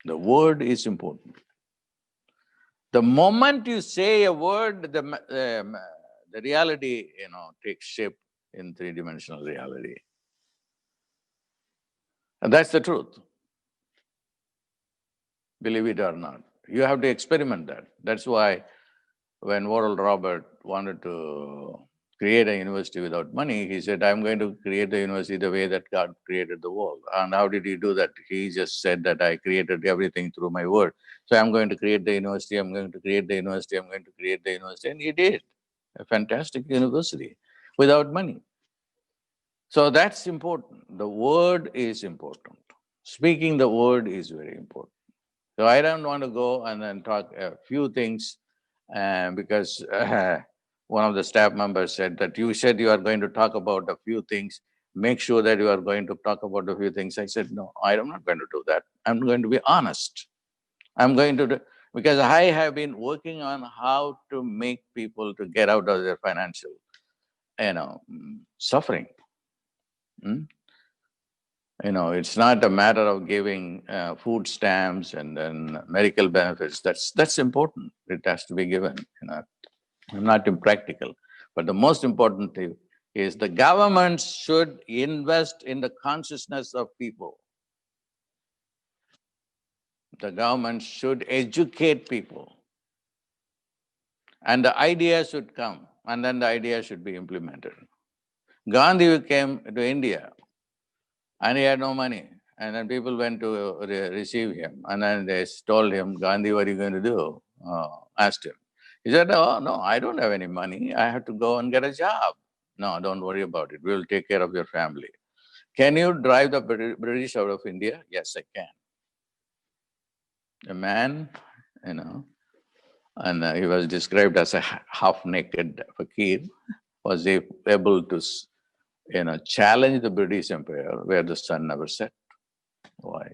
The word is important. The moment you say a word, the reality, takes shape in three-dimensional reality. And that's the truth. Believe it or not. You have to experiment that. That's why when Oral Robert wanted to create a university without money, he said, I'm going to create the university the way that God created the world. And how did he do that? He just said that I created everything through my word. So I'm going to create the university, I'm going to create the university, I'm going to create the university. And he did. A fantastic university without money. So that's important. The word is important. Speaking the word is very important. So I don't want to go and then talk a few things because one of the staff members said that you said you are going to talk about a few things. Make sure that you are going to talk about a few things. I said, no, I am not going to do that. I'm going to be honest. I'm going to do, because I have been working on how to make people to get out of their financial, suffering. Mm? It's not a matter of giving food stamps and then medical benefits. That's important. It has to be given. Not impractical. But the most important thing is the government should invest in the consciousness of people. The government should educate people. And the idea should come, and then the idea should be implemented. Gandhi came to India, and he had no money. And then people went to receive him. And then they told him, Gandhi, what are you going to do? Asked him. He said, oh, no, I don't have any money. I have to go and get a job. No, don't worry about it. We'll take care of your family. Can you drive the British out of India? Yes, I can. A man, and he was described as a half-naked fakir, was able to, challenge the British Empire where the sun never set. Why?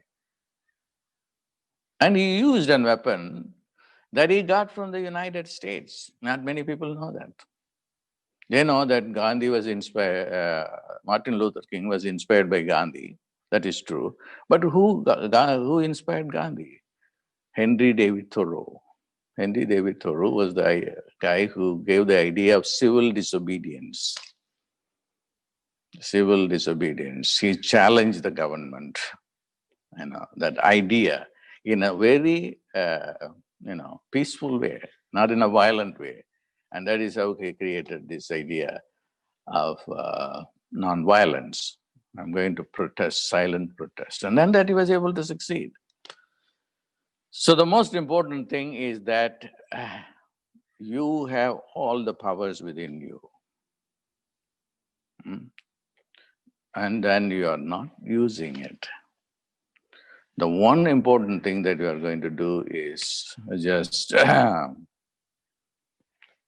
And he used a weapon that he got from the United States. Not many people know that. They know that Gandhi was inspired, Martin Luther King was inspired by Gandhi. That is true. But who inspired Gandhi? Henry David Thoreau. Henry David Thoreau was the guy who gave the idea of civil disobedience. Civil disobedience. He challenged the government. That idea in a very, peaceful way, not in a violent way. And that is how he created this idea of non-violence. I'm going to protest, silent protest. And then that he was able to succeed. So the most important thing is that you have all the powers within you. And then you are not using it. The one important thing that you are going to do is just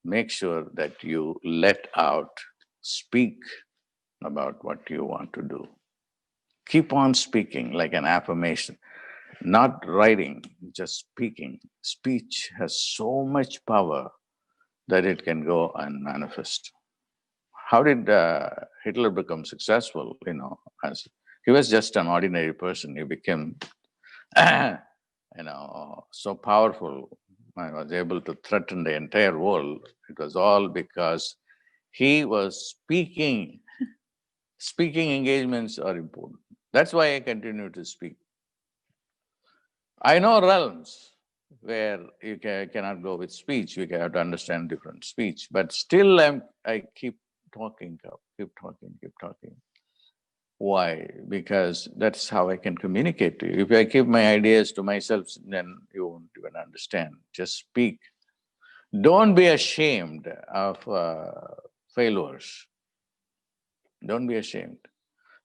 make sure that you let out, speak about what you want to do. Keep on speaking like an affirmation, not writing, just speaking. Speech has so much power that it can go and manifest. How did Hitler become successful? As he was just an ordinary person. He became, so powerful. I was able to threaten the entire world. It was all because he was speaking. Speaking engagements are important. That's why I continue to speak. I know realms where you cannot go with speech. You have to understand different speech. But still, I keep talking, keep talking. Why? Because that's how I can communicate to you. If I keep my ideas to myself, then you won't even understand. Just speak. Don't be ashamed of failures. Don't be ashamed.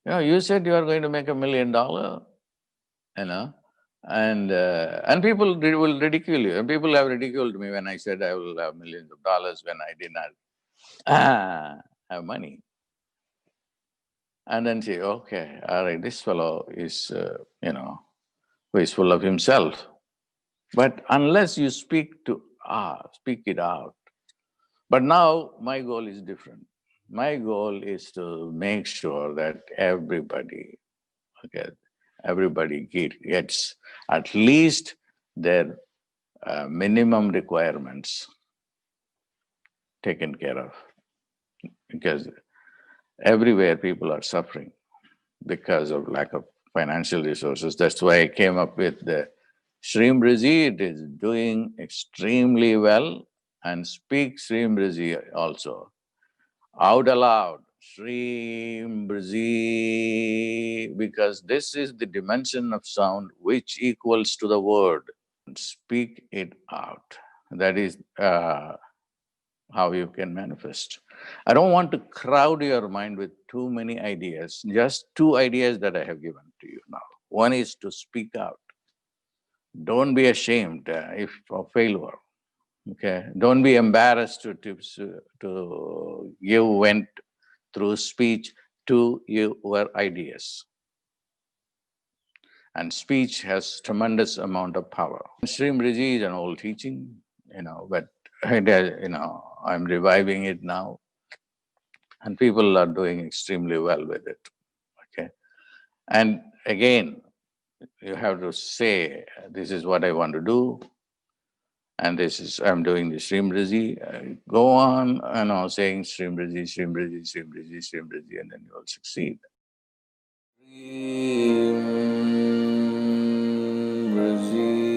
You said you are going to make $1 million, and people will ridicule you. And people have ridiculed me when I said I will have millions of dollars when I did not have money. And then say, okay, all right, this fellow is, who is full of himself. But unless you speak it out. But now my goal is different. My goal is to make sure that everybody, everybody gets at least their minimum requirements taken care of, because everywhere people are suffering because of lack of financial resources. That's why I came up with the Shreem Brzee. It is doing extremely well. And speak Shreem Brzee also. Out aloud, Shreem Brzee, because this is the dimension of sound which equals to the word. Speak it out. That is how you can manifest. I don't want to crowd your mind with too many ideas, just two ideas that I have given to you now. One is to speak out. Don't be ashamed if of failure. Okay, don't be embarrassed to give vent through speech to your ideas. And speech has tremendous amount of power. Shreem Brzee is an old teaching, but I'm reviving it now, and people are doing extremely well with it. Okay, and again, you have to say, this is what I want to do, and I'm doing the Shreem Brzee. Go on, saying Shreem Brzee, Shreem Brzee, Shreem Brzee, Shreem Brzee, and then you will succeed. Shreem Brzee.